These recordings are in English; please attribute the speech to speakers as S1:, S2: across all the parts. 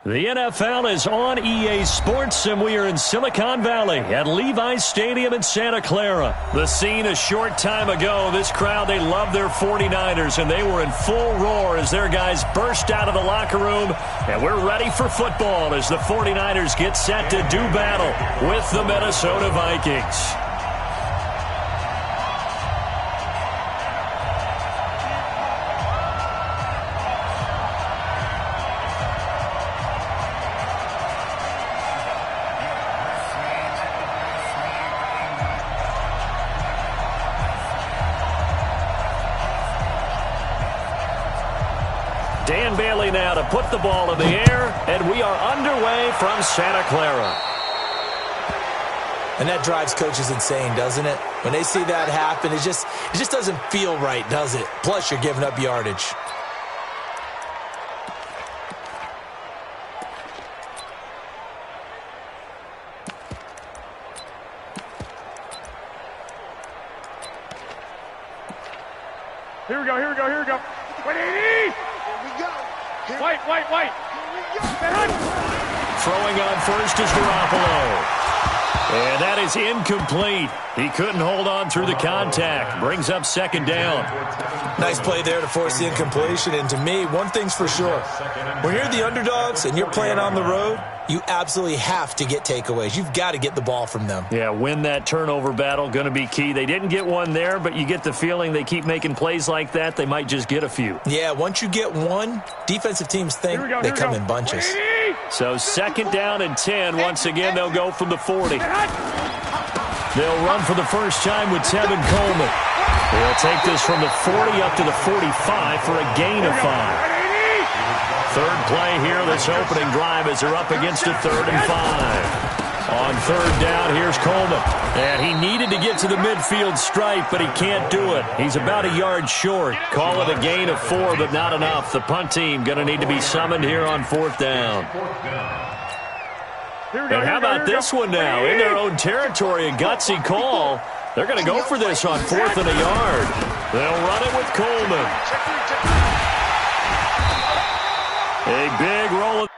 S1: The NFL is on EA Sports, and we are in Silicon Valley at Levi's Stadium in Santa Clara. The scene a short time ago, this crowd, they love their 49ers, and they were in full roar as their guys burst out of the locker room. And we're ready for football as the 49ers get set to do battle with the Minnesota Vikings. Dan Bailey now to put the ball in the air, and we are underway from Santa Clara.
S2: And that drives coaches insane, doesn't it? When they see that happen, it just doesn't feel right, does it? Plus, you're giving up yardage.
S3: Here we go. 180! White.
S1: Throwing on first is Garoppolo. And that is incomplete. He couldn't hold on through the contact. Brings up second down.
S2: Nice play there to force the incompletion. And to me, one thing's for sure. When you're the underdogs and you're playing on the road, you absolutely have to get takeaways. You've got to get the ball from them.
S1: Yeah, win that turnover battle, going to be key. They didn't get one there, but you get the feeling they keep making plays like that, they might just get a few.
S2: Yeah, once you get one, defensive teams think they come in bunches.
S1: So second down and 10. Once again, they'll go from the 40. They'll run for the first time with Tevin Coleman. They'll take this from the 40 up to the 45 for a gain of 5. Third play here, this opening drive, as they're up against a 3rd and 5. On third down, here's Coleman. And he needed to get to the midfield stripe, but he can't do it. He's about a yard short. Call it a gain of 4, but not enough. The punt team going to need to be summoned here on 4th down. And how about this one now? In their own territory, a gutsy call. They're going to go for this on 4th and a yard. They'll run it with Coleman. A big roll of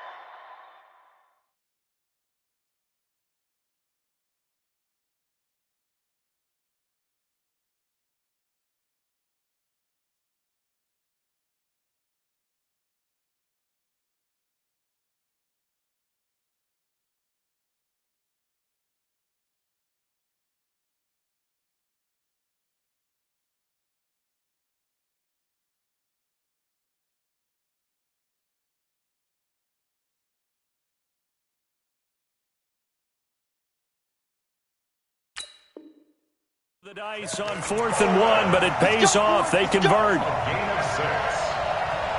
S1: the dice on 4th and 1, but it pays off. They convert.
S4: Gain of 6.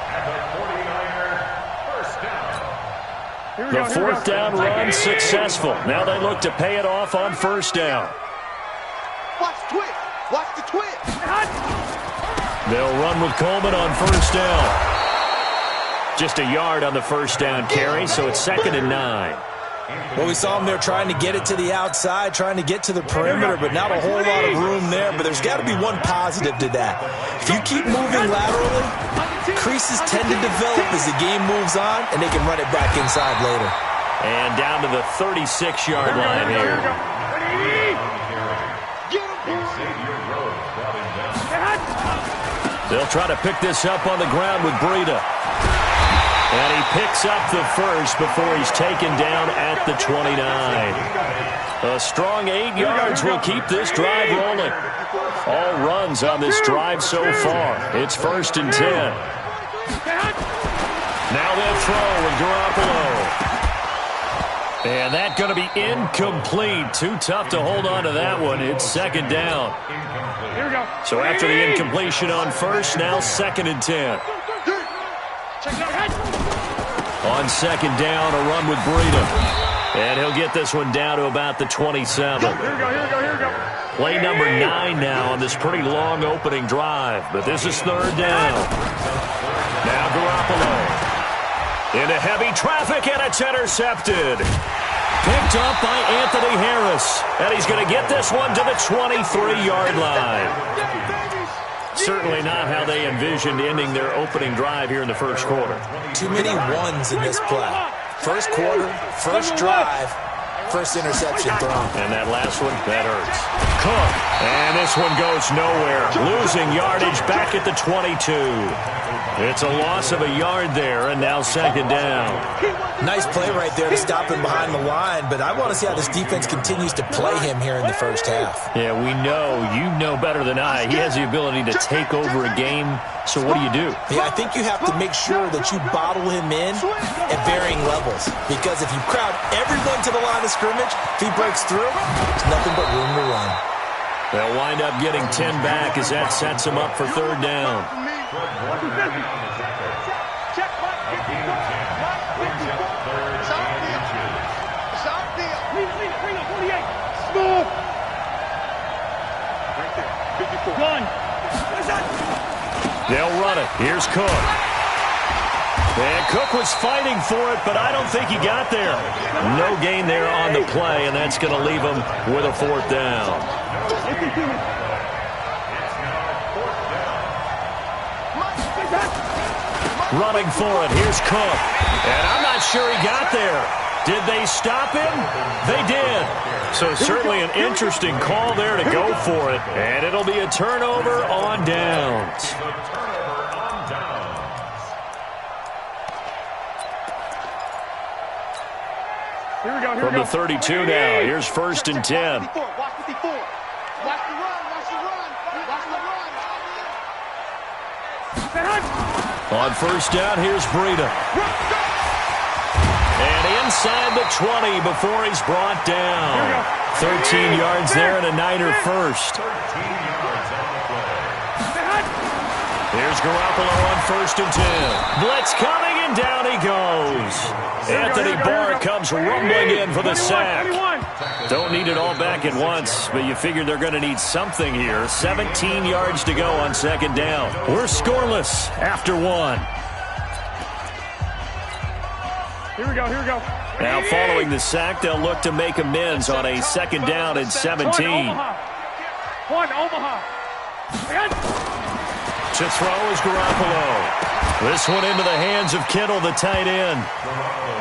S4: And the 49ers first down.
S1: The 4th down run successful. Now they look to pay it off on 1st down.
S5: Watch the twist.
S1: They'll run with Coleman on 1st down. Just a yard on the 1st down carry, so it's 2nd and 9.
S2: Well, we saw them there trying to get it to the outside, trying to get to the perimeter, but not a whole lot of room there. But there's got to be one positive to that. If you keep moving laterally, creases tend to develop as the game moves on, and they can run it back inside later.
S1: And down to the 36-yard line here. They'll try to pick this up on the ground with Breida. And he picks up the first before he's taken down at the 29. A strong 8 yards will keep this drive rolling. All runs on this drive so far. It's 1st and 10. Now they'll throw with Garoppolo. And that's going to be incomplete. Too tough to hold on to that one. It's 2nd down. So after the incompletion on 1st, now 2nd and 10. On 2nd down, a run with Breida. And he'll get this one down to about the 27.
S3: Here we go.
S1: Play number 9 now on this pretty long opening drive. But this is 3rd down. Now Garoppolo. Into heavy traffic, and it's intercepted. Picked up by Anthony Harris. And he's going to get this one to the 23-yard line. Certainly not how they envisioned ending their opening drive here in the first quarter.
S2: Too many ones in this play. First quarter, first drive, first interception thrown.
S1: And that last one, that hurts. Cook. And this one goes nowhere. Losing yardage back at the 22. It's a loss of a yard there, and now second down.
S2: Nice play right there to stop him behind the line, but I want to see how this defense continues to play him here in the first half.
S1: Yeah, we know. You know better than I. He has the ability to take over a game, so what do?
S2: Yeah, I think you have to make sure that you bottle him in at varying levels, because if you crowd everyone to the line of scrimmage, if he breaks through, there's nothing but room to run.
S1: They'll wind up getting 10 back as that sets them up for third down. They'll run it. Here's Cook. And Cook was fighting for it, but I don't think he got there. No gain there on the play, and that's going to leave him with a fourth down. Running for it. Here's Cook. And I'm not sure he got there. Did they stop him? They did. So certainly an interesting call there to go for it. And it'll be a turnover on downs.
S3: Here we go.
S1: From the 32 now. Here's first and 10.
S5: Watch the run. Watch the run.
S1: On first down, here's Breida. And inside the 20 before he's brought down. 13 yards there and a Niner first. Here's Garoppolo on first and 10. Blitz coming, and down he goes. Anthony Barr comes rumbling in for the sack. Don't need it all back at once, but you figure they're going to need something here. 17 yards to go on second down. We're scoreless after one.
S3: Here we go.
S1: Now following the sack, they'll look to make amends on a second down and 17.
S3: Omaha.
S1: To throw is Garoppolo. This one into the hands of Kittle, the tight end.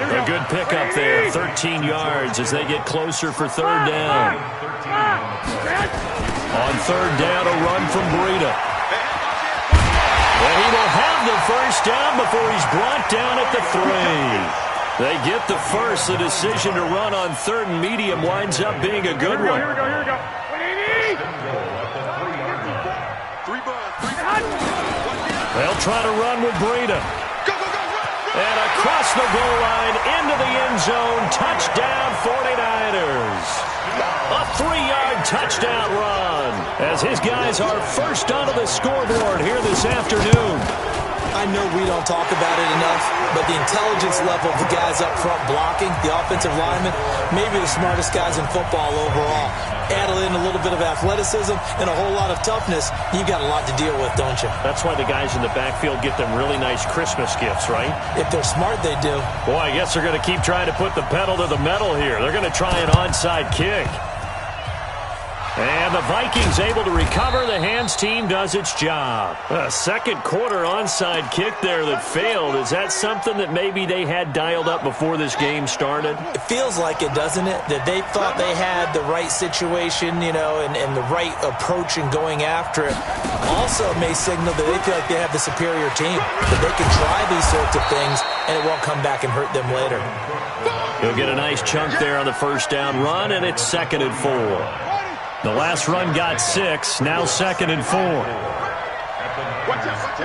S1: A good pickup there, 13 yards as they get closer for third down. On third down, a run from Breida. And he will have the first down before he's brought down at the 3. They get the first. The decision to run on third and medium winds up being a good one.
S3: Here we go.
S1: They'll try to run with Breida. And across the goal line, into the end zone, touchdown 49ers. A 3-yard touchdown run as his guys are first onto the scoreboard here this afternoon.
S2: I know we don't talk about it enough, but the intelligence level of the guys up front blocking, the offensive linemen, maybe the smartest guys in football overall. Add in a little bit of athleticism and a whole lot of toughness, you've got a lot to deal with, don't you?
S1: That's why the guys in the backfield get them really nice Christmas gifts, right?
S2: If they're smart, they do.
S1: Boy, I guess they're going to keep trying to put the pedal to the metal here. They're going to try an onside kick. And the Vikings able to recover. The hands team does its job. A second quarter onside kick there that failed. Is that something that maybe they had dialed up before this game started?
S2: It feels like it, doesn't it? That they thought they had the right situation, and the right approach in going after it. Also may signal that they feel like they have the superior team, that they can try these sorts of things, and it won't come back and hurt them later.
S1: He'll get a nice chunk there on the first down run, and it's 2nd and 4. The last run got 6, now 2nd and 4.
S5: Watch out.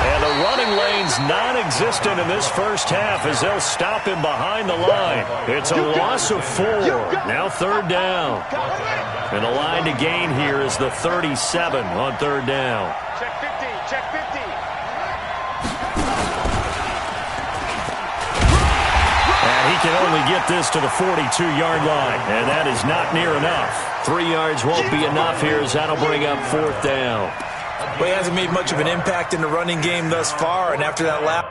S1: And the running lane's non-existent in this first half as they'll stop him behind the line. It's a loss of 4, now third down. And the line to gain here is the 37 on third down.
S3: Check 50.
S1: And he can only get this to the 42-yard line, and that is not near enough. 3 yards won't be enough here as that'll bring up fourth down.
S2: Well, he hasn't made much of an impact in the running game thus far, and after that last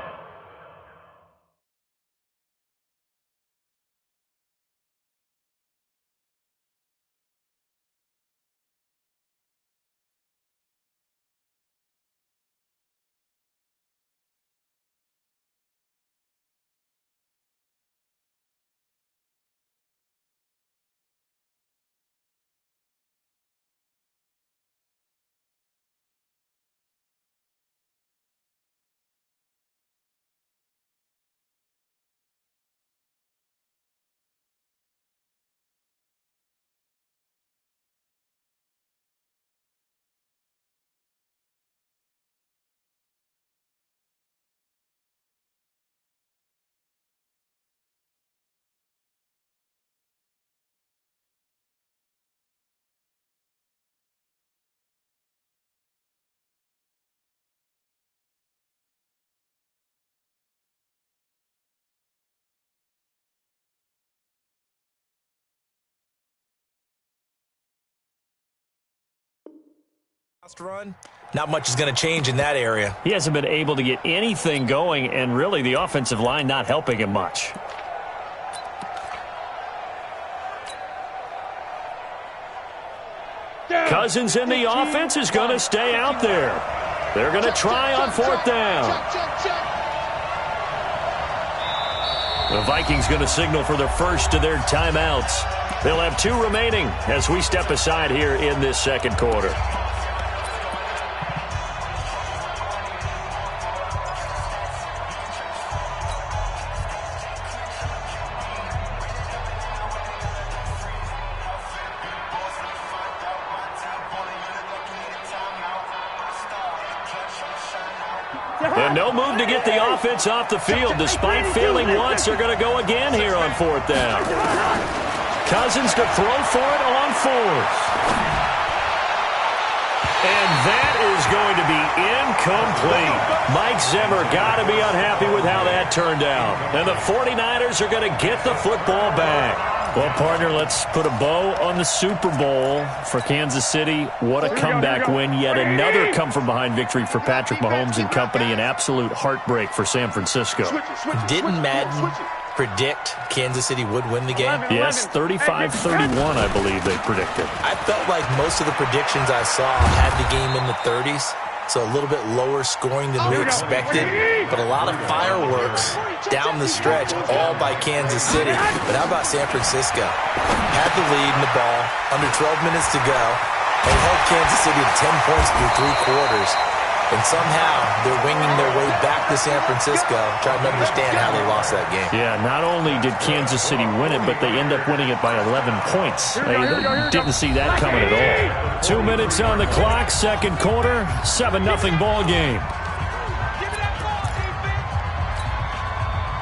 S2: Run, not much is going to change in that area.
S1: He hasn't been able to get anything going, and really the offensive line not helping him much. Cousins in the offense is going to stay out there. They're going to try on fourth down. The Vikings going to signal for the first of their timeouts. They'll have 2 remaining as we step aside here in this second quarter. And no move to get the offense off the field. Despite failing once, they're going to go again here on fourth down. Cousins to throw for it on fourth. And that is going to be incomplete. Mike Zimmer got to be unhappy with how that turned out. And the 49ers are going to get the football back. Well, partner, let's put a bow on the Super Bowl for Kansas City. What a comeback win. Yet another come-from-behind victory for Patrick Mahomes and company. An absolute heartbreak for San Francisco.
S2: Didn't Madden predict Kansas City would win the game?
S1: Yes, 35-31, I believe they predicted.
S2: I felt like most of the predictions I saw had the game in the 30s. So a little bit lower scoring than we expected, but a lot of fireworks down the stretch, all by Kansas City. But how about San Francisco? Had the lead in the ball, under 12 minutes to go, and held Kansas City to 10 points through 3 quarters. And somehow they're winging their way back to San Francisco, trying to understand how they lost that game.
S1: Yeah, not only did Kansas City win it, but they end up winning it by 11 points. They didn't see that coming at all. 2 minutes on the clock, second quarter, 7-0 ball game.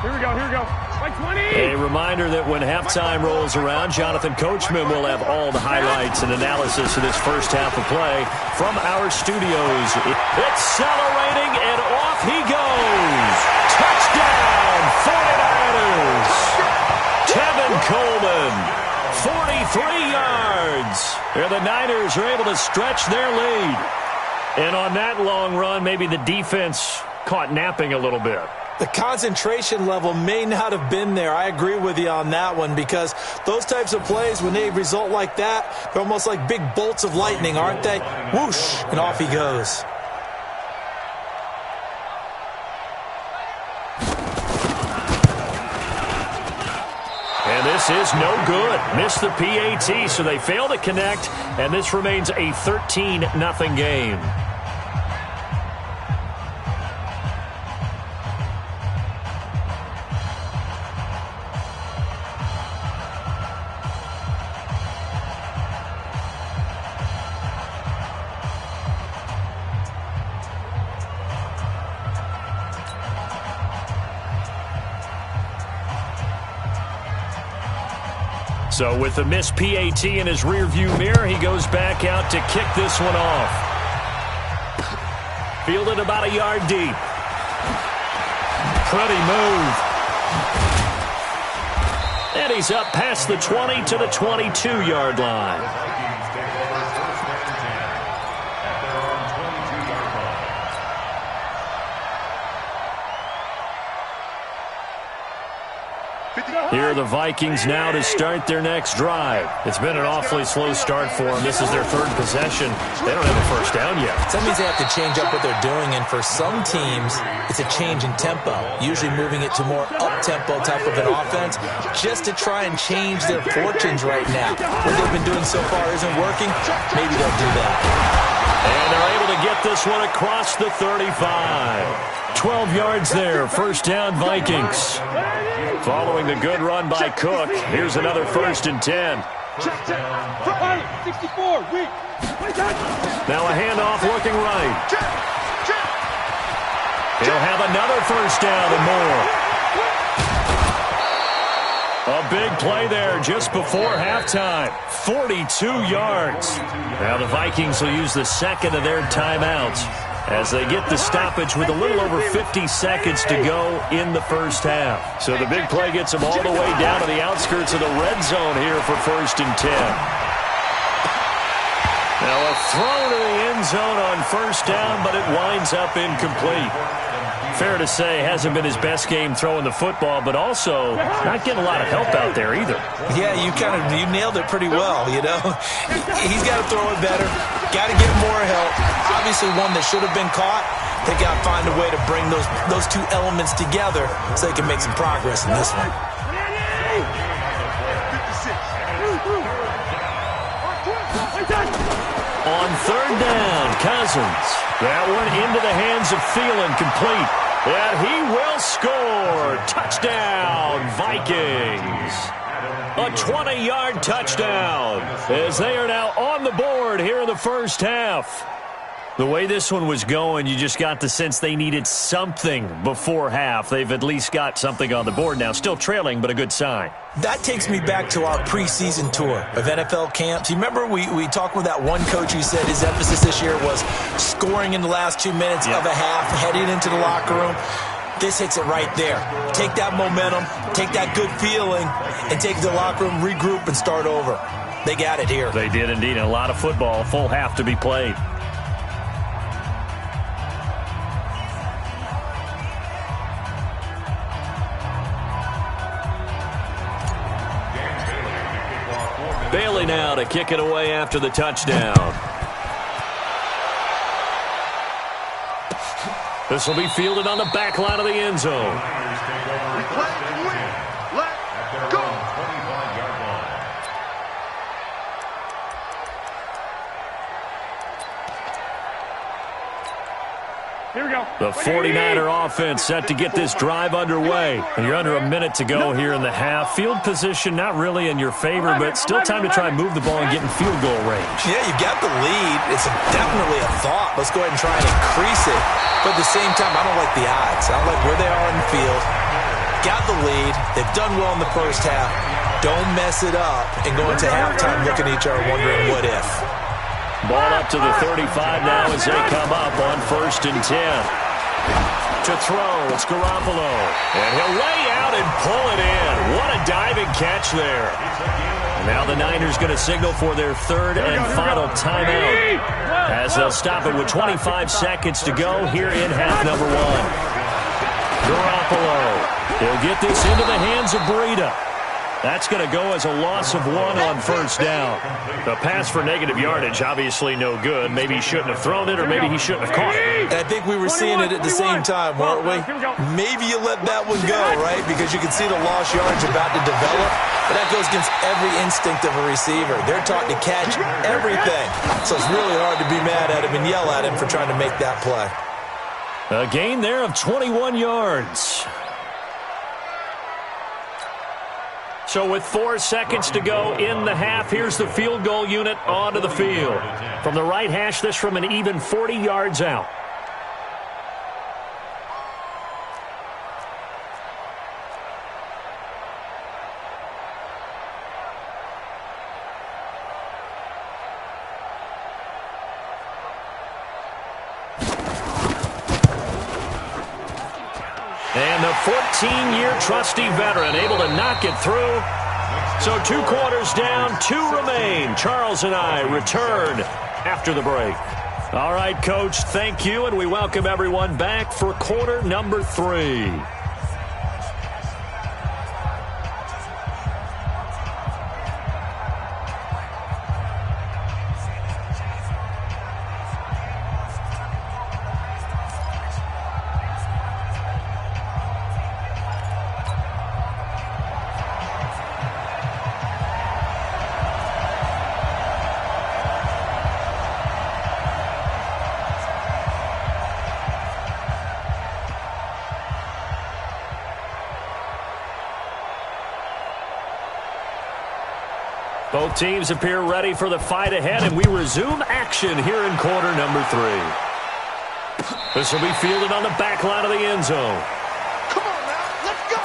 S3: Here we go. Like 20.
S1: A reminder that when halftime rolls around, Jonathan Coachman will have all the highlights and analysis of this first half of play from our studios. Accelerating, and off he goes. Touchdown, 49ers. Tevin Coleman, 43 yards. And the Niners are able to stretch their lead. And on that long run, maybe the defense caught napping a little bit.
S2: The concentration level may not have been there. I agree with you on that one, because those types of plays, when they result like that, they're almost like big bolts of lightning, aren't they? Whoosh, and off he goes.
S1: And this is no good. Missed the PAT, so they fail to connect, and this remains a 13-0 game. So with the missed PAT in his rearview mirror, he goes back out to kick this one off. Fielded about a yard deep. Pretty move. And he's up past the 20 to the 22-yard line. Here are the Vikings now to start their next drive. It's been an awfully slow start for them. This is their third possession. They don't have a first down yet.
S2: That means they have to change up what they're doing, and for some teams, it's a change in tempo, usually moving it to more up-tempo type of an offense just to try and change their fortunes right now. What they've been doing so far isn't working. Maybe they'll do that.
S1: And they're able to get this one across the 35. 12 yards there, first down Vikings. Following the good run by Cook, here's another 1st and 10. Now a handoff looking right. He'll have another first down and more. A big play there just before halftime. 42 yards. Now the Vikings will use the second of their timeouts as they get the stoppage with a little over 50 seconds to go in the first half. So the big play gets them all the way down to the outskirts of the red zone here for 1st and 10. Now a throw to the end zone on first down, but it winds up incomplete. Fair to say, hasn't been his best game throwing the football, but also not getting a lot of help out there either.
S2: Yeah, you nailed it pretty well, you know. He's got to throw it better, got to get more help. Obviously one that should have been caught. They got to find a way to bring those two elements together so they can make some progress in this one.
S1: On third down, Cousins. That one into the hands of Thielen, complete. And he will score. Touchdown, Vikings. A 20-yard touchdown as they are now on the board here in the first half. The way this one was going, you just got the sense they needed something before half. They've at least got something on the board now. Still trailing, but a good sign.
S2: That takes me back to our preseason tour of NFL camps. You remember we talked with that one coach who said his emphasis this year was scoring in the last 2 minutes of a half, heading into the locker room. This hits it right there. Take that momentum, take that good feeling, and take it to the locker room, regroup, and start over. They got it here.
S1: They did indeed. And a lot of football, full half to be played. Bailey now to kick it away after the touchdown. This will be fielded on the back line of the end zone.
S5: Let's go.
S3: Here we go.
S1: The 49er offense set to get this drive underway. And you're under a minute to go here in the half. Field position not really in your favor, but still time to try and move the ball and get in field goal range.
S2: Yeah, you've got the lead. It's definitely a thought. Let's go ahead and try and increase it. But at the same time, I don't like the odds. I don't like where they are in the field. Got the lead. They've done well in the first half. Don't mess it up and go into halftime looking at each other wondering what if.
S1: Ball up to the 35 now as they come up on 1st and 10. To throw, it's Garoppolo. And he'll lay out and pull it in. What a diving catch there. Now the Niners going to signal for their third and final timeout as they'll stop it with 25 seconds to go here in half number 1. Garoppolo. He'll get this into the hands of Breida. That's going to go as a loss of 1 on first down. The pass for negative yardage, obviously no good. Maybe he shouldn't have thrown it, or maybe he shouldn't have caught it.
S2: I think we were seeing it at the same time, weren't we? Maybe you let that one go, right? Because you can see the lost yardage about to develop. But that goes against every instinct of a receiver. They're taught to catch everything. So it's really hard to be mad at him and yell at him for trying to make that play.
S1: A gain there of 21 yards. So with 4 seconds to go in the half, here's the field goal unit onto the field. From the right hash, this from an even 40 yards out. And the 14-year trusty veteran able to knock it through. So 2 quarters down, 2 remain. Charles and I return after the break. All right, Coach, thank you, and we welcome everyone back for quarter number 3. Both teams appear ready for the fight ahead, and we resume action here in quarter number 3. This will be fielded on the back line of the end zone.
S5: Come on now, let's go.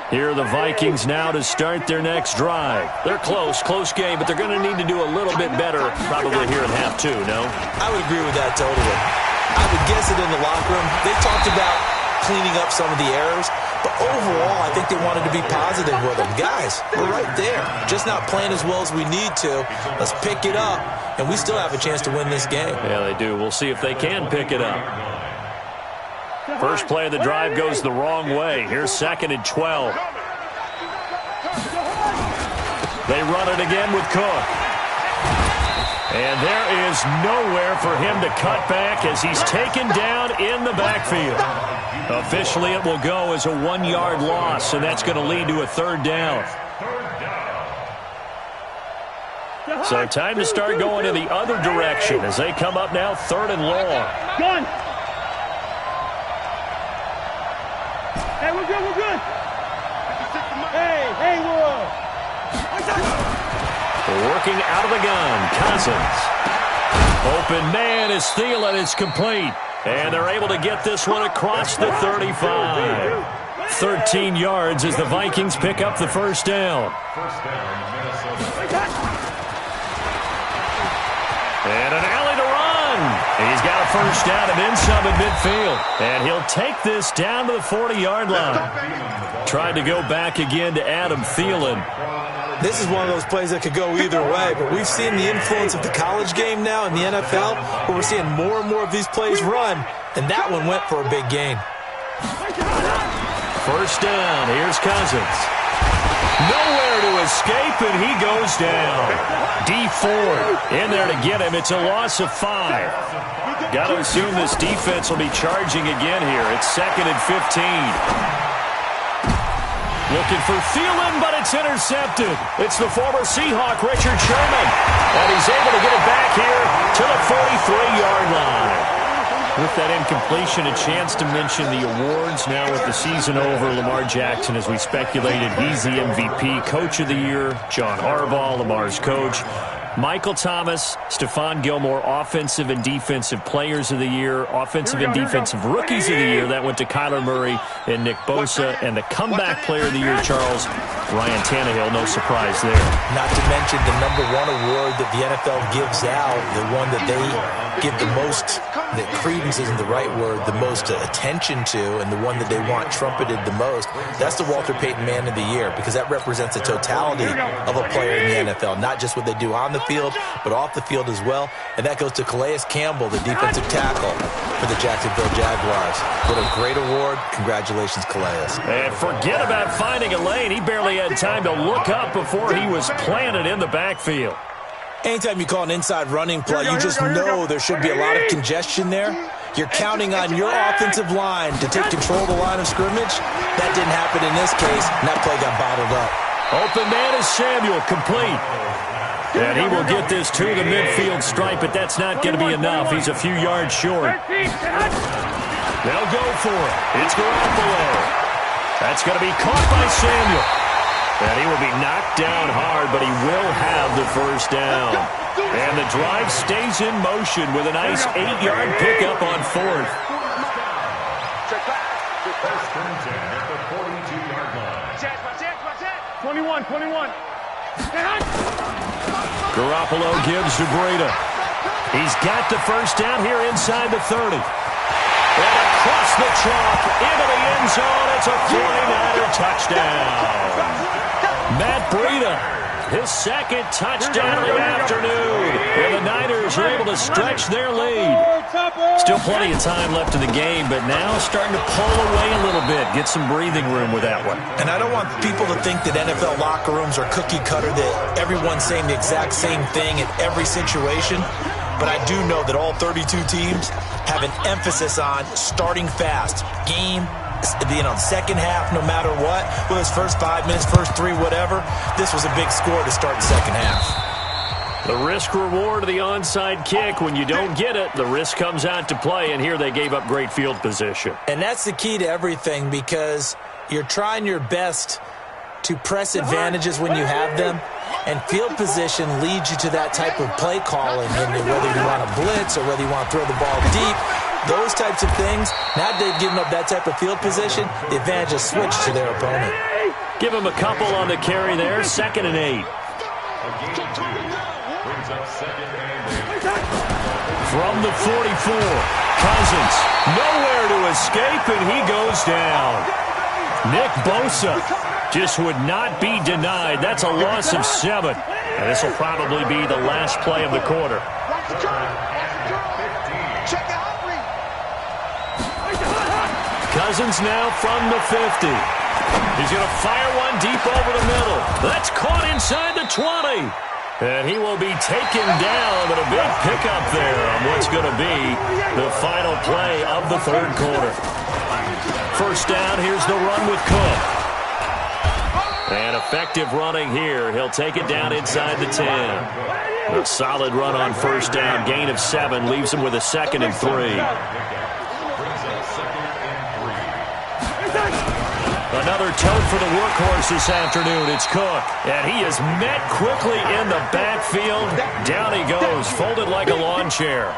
S1: Here are the Vikings now to start their next drive. They're close game, but they're going to need to do a little bit better probably here in half two, no?
S2: I would agree with that totally. I would guess it in the locker room. They talked about cleaning up some of the errors, but overall, I think they wanted to be positive with them. Guys, we're right there. Just not playing as well as we need to. Let's pick it up, and we still have a chance to win this game.
S1: Yeah, they do. We'll see if they can pick it up. First play of the drive goes the wrong way. Here's 2nd and 12. They run it again with Cook. And there is nowhere for him to cut back as he's taken down in the backfield. Officially, it will go as a 1-yard loss, and that's going to lead to a 3rd down. So time to start going in the other direction as they come up now 3rd and long.
S3: Gun. Hey, we're good. Hey,
S1: Working out of the gun, Cousins. Open man is Thielen. It's complete. And they're able to get this one across the 35. 13 yards as the Vikings pick up the 1st down. And an alley to run. He's got a 1st down and then some at midfield. And he'll take this down to the 40-yard line. Tried to go back again to Adam Thielen.
S2: This is one of those plays that could go either way, but we've seen the influence of the college game now in the NFL, where we're seeing more and more of these plays run, and that one went for a big gain.
S1: 1st down. Here's Cousins. Nowhere to escape, and he goes down. D Ford in there to get him. It's a loss of 5. Got to assume this defense will be charging again here. It's 2nd and 15. Looking for Thielen, but it's intercepted. It's the former Seahawk, Richard Sherman. And he's able to get it back here to the 43-yard line. With that incompletion, a chance to mention the awards. Now with the season over, Lamar Jackson, as we speculated, he's the MVP, Coach of the Year. John Harbaugh, Lamar's coach. Michael Thomas, Stephon Gilmore, Offensive and Defensive Players of the Year, Offensive and Defensive Rookies of the Year. That went to Kyler Murray and Nick Bosa. And the Comeback Player of the Year, Charles, Ryan Tannehill. No surprise there.
S2: Not to mention the #1 award that the NFL gives out, the one that they give the most, that credence isn't the right word, the most attention to, and the one that they want trumpeted the most. That's the Walter Payton Man of the Year, because that represents the totality of a player in the NFL, not just what they do on the field, but off the field as well. And that goes to Calais Campbell, the defensive tackle for the Jacksonville Jaguars. What a great award. Congratulations, Calais.
S1: And forget about finding a lane. He barely had time to look up before he was planted in the backfield.
S2: Anytime you call an inside running play, you just know there should be a lot of congestion there. You're counting on your offensive line to take control of the line of scrimmage. That didn't happen in this case, and that play got bottled up.
S1: Open man is Samuel, complete. And he will get this to the midfield stripe, but that's not going to be enough. He's a few yards short. They'll go for it. It's Garoppolo. That's going to be caught by Samuel. And he will be knocked down hard, but he will have the 1st down. And the drive stays in motion with a nice 8-yard pickup on 4th.
S4: First and 10 at the 42-yard line.
S3: 21.
S1: Garoppolo gives to Breida. He's got the 1st down here inside the 30. And across the chalk into the end zone. It's a 49er touchdown. Matt Breida, his 2nd touchdown of the afternoon. And the Niners are able to stretch their lead. Still plenty of time left in the game, but now starting to pull away a little bit. Get some breathing room with that one.
S2: And I don't want people to think that NFL locker rooms are cookie cutter, that everyone's saying the exact same thing in every situation. But I do know that all 32 teams have an emphasis on starting fast. Game, second half, no matter what. Whether it's first 5 minutes, first 3, whatever. This was a big score to start the second half.
S1: The risk-reward of the onside kick. When you don't get it, the risk comes out to play, and here they gave up great field position.
S2: And that's the key to everything, because you're trying your best to press advantages when you have them, and field position leads you to that type of play calling. And whether you want to blitz or whether you want to throw the ball deep, those types of things, now that they've given up that type of field position, the advantage has switched to their opponent.
S1: Give him a couple on the carry there, 2nd and 8. From the 44, Cousins, nowhere to escape, and he goes down. Nick Bosa just would not be denied. That's a loss of 7. And this will probably be the last play of the quarter. Cousins now from the 50. He's going to fire one deep over the middle. That's caught inside the 20. And he will be taken down, but a big pickup there on what's going to be the final play of the third quarter. First down, here's the run with Cook. And effective running here. He'll take it down inside the 10. A solid run on first down. Gain of 7 leaves him with a 2nd and 3. Another tote for the workhorse this afternoon. It's Cook. And he is met quickly in the backfield. Down he goes, folded like a lawn chair.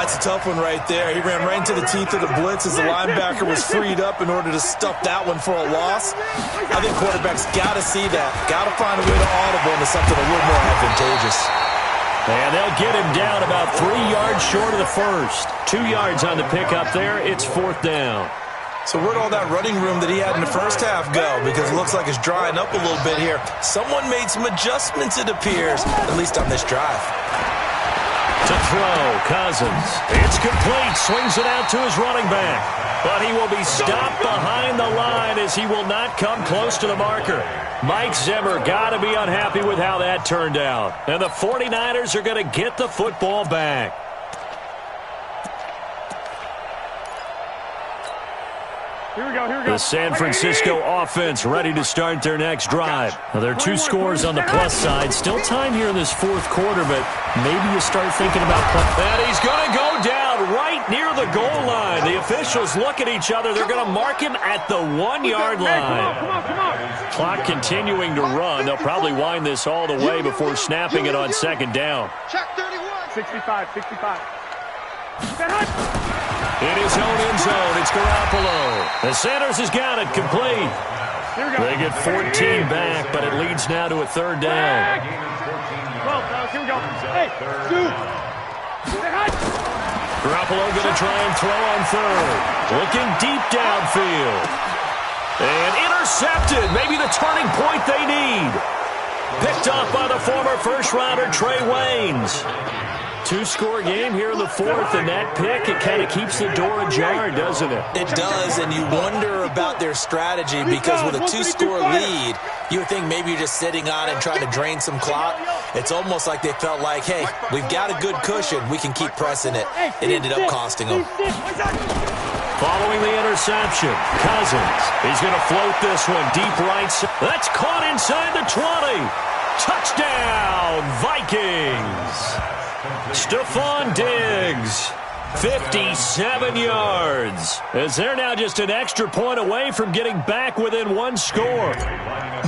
S2: It's a tough one right there. He ran right into the teeth of the blitz as the linebacker was freed up in order to stuff that one for a loss. I think quarterbacks got to see that. Got to find a way to audible into something a little more advantageous.
S1: And they'll get him down about 3 yards short of the first. 2 yards on the pickup there. It's 4th down.
S2: So where'd all that running room that he had in the first half go? Because it looks like it's drying up a little bit here. Someone made some adjustments, it appears, at least on this drive.
S1: To throw, Cousins. It's complete. Swings it out to his running back. But he will be stopped behind the line as he will not come close to the marker. Mike Zimmer got to be unhappy with how that turned out. And the 49ers are going to get the football back.
S3: Here we go.
S1: The San Francisco offense ready to start their next drive. Now, there are 2 scores on the plus side. Still time here in this 4th quarter, but maybe you start thinking about that. He's going to go down right near the goal line. The officials look at each other. They're going to mark him at the 1-yard line.
S3: Come on.
S1: Clock continuing to run. They'll probably wind this all the way before snapping it on 2nd down.
S5: Check 31.
S3: 65.
S1: In his own end zone, it's Garoppolo. And Sanders has got it complete. They get 14 back, but it leads now to a 3rd down.
S3: Here we go. Hey, dude.
S1: Garoppolo going to try and throw on 3rd. Looking deep downfield. And intercepted. Maybe the turning point they need. Picked off by the former first-rounder Trey Waynes. 2-score game here in the 4th, and that pick, it kind of keeps the door ajar, doesn't it?
S2: It does, and you wonder about their strategy because with a 2-score lead, you would think maybe you're just sitting on and trying to drain some clock. It's almost like they felt like, hey, we've got a good cushion. We can keep pressing it. It ended up costing them.
S1: Following the interception, Cousins. He's going to float this one deep right. That's caught inside the 20. Touchdown, Vikings. Stephon Diggs, 57 yards, as they're now just an extra point away from getting back within 1 score.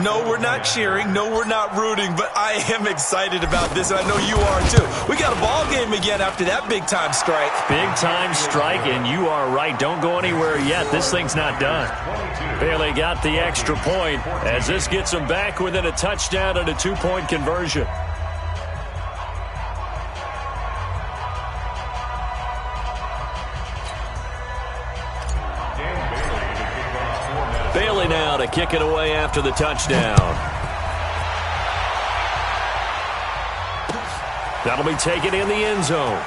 S2: No, we're not cheering. No, we're not rooting, but I am excited about this, and I know you are too. We got a ball game again after that big-time strike.
S1: Big-time strike, and you are right. Don't go anywhere yet. This thing's not done. Bailey got the extra point as this gets them back within a touchdown and a 2-point conversion. Bailey now to kick it away after the touchdown. That'll be taken in the end zone.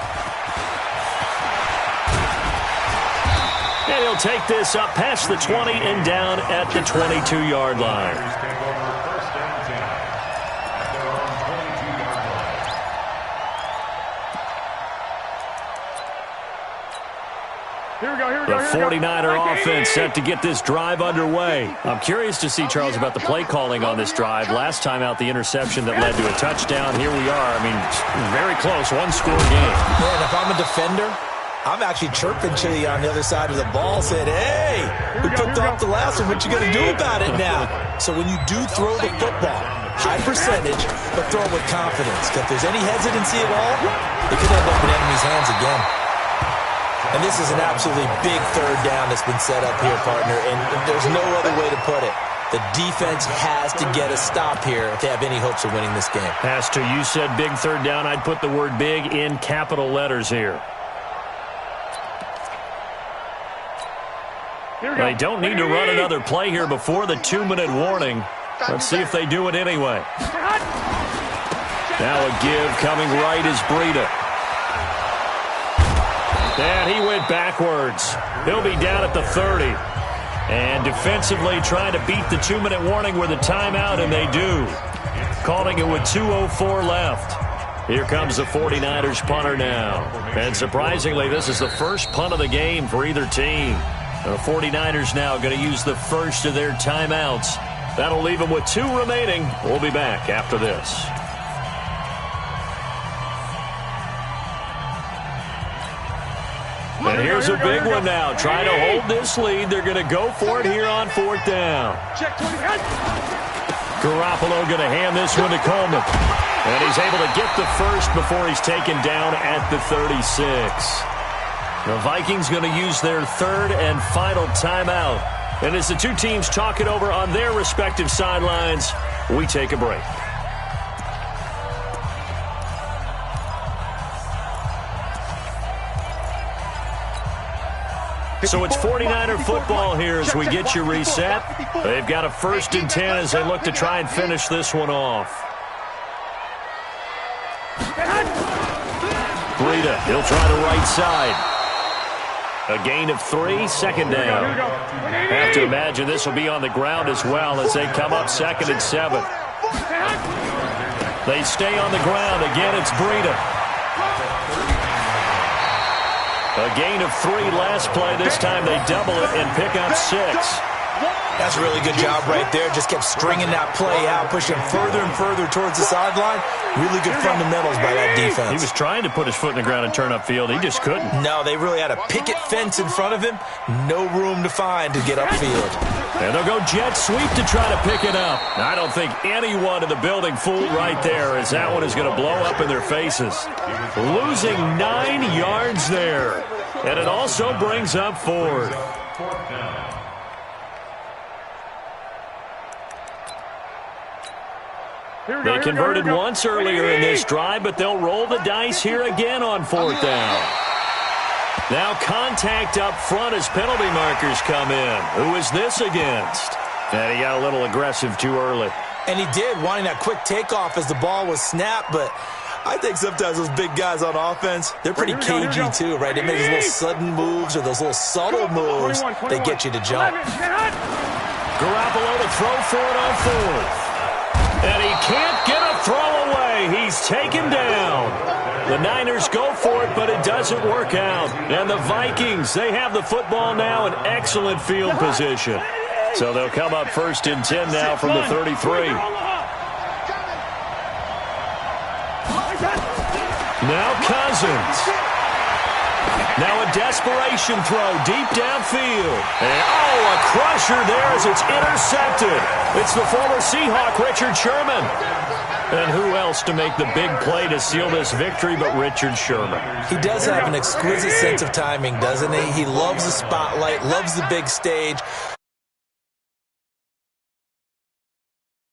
S1: And he'll take this up past the 20 and down at the 22-yard line. The 49er offense set to get this drive underway. I'm curious to see, Charles, about the play calling on this drive. Last time out, the interception that led to a touchdown. Here we are. I mean, very close. 1-score game.
S2: Man, if I'm a defender, I'm actually chirping Chile on the other side of the ball, saying, hey, we picked off the last one. What you going to do about it now? So when you do throw the football, high percentage, but throw it with confidence. If there's any hesitancy at all, it could end up in enemy's hands again. And this is an absolutely big third down that's been set up here, partner, and there's no other way to put it. The defense has to get a stop here if they have any hopes of winning this game.
S1: Pastor, you said big third down. I'd put the word big in capital letters here. They don't need to run another play here before the 2-minute warning. Let's see if they do it anyway. Now a give coming right is Breida. And he went backwards. He'll be down at the 30. And defensively trying to beat the 2-minute warning with a timeout, and they do. Calling it with 2:04 left. Here comes the 49ers punter now. And surprisingly, this is the first punt of the game for either team. The 49ers now going to use the first of their timeouts. That'll leave them with 2 remaining. We'll be back after this. And here's a big one now. Trying to hold this lead. They're going to go for it here on 4th down. Garoppolo going to hand this one to Coleman. And he's able to get the first before he's taken down at the 36. The Vikings going to use their 3rd and final timeout. And as the two teams talk it over on their respective sidelines, we take a break. So it's 49er football here as we get you reset. They've got a 1st and 10 as they look to try and finish this one off. Breida, he'll try the right side. A gain of 3, 2nd down. Have to imagine this will be on the ground as well as they come up 2nd and 7. They stay on the ground. Again, it's Breida. A gain of 3 last play. This time they double it and pick up 6.
S2: That's a really good job right there. Just kept stringing that play out, pushing further and further towards the sideline. Really good fundamentals by that defense.
S1: He was trying to put his foot in the ground and turn upfield. He just couldn't.
S2: No, they really had a picket fence in front of him. No room to find to get upfield.
S1: And they'll go jet sweep to try to pick it up. I don't think anyone in the building fooled right there, as that one is going to blow up in their faces. Losing 9 yards there. And it also brings up 4th. They converted once earlier in this drive, but they'll roll the dice here again on 4th down. Now contact up front as penalty markers come in. Who is this against? And he got a little aggressive too early.
S2: And he did, wanting that quick takeoff as the ball was snapped, but I think sometimes those big guys on offense, they're pretty cagey too, right? They make those little sudden moves or those little subtle moves that get you to jump.
S1: Garoppolo to throw for it on 4th. And he can't get a throw away. He's taken down. The Niners go for it, but it doesn't work out. And the Vikings, they have the football now in excellent field position. So they'll come up 1st and 10 now from the 33. Now Cousins. Now a desperation throw deep downfield. And a crusher there as it's intercepted. It's the former Seahawk, Richard Sherman. And who else to make the big play to seal this victory but Richard Sherman?
S2: He does have an exquisite sense of timing, doesn't he? He loves the spotlight, loves the big stage.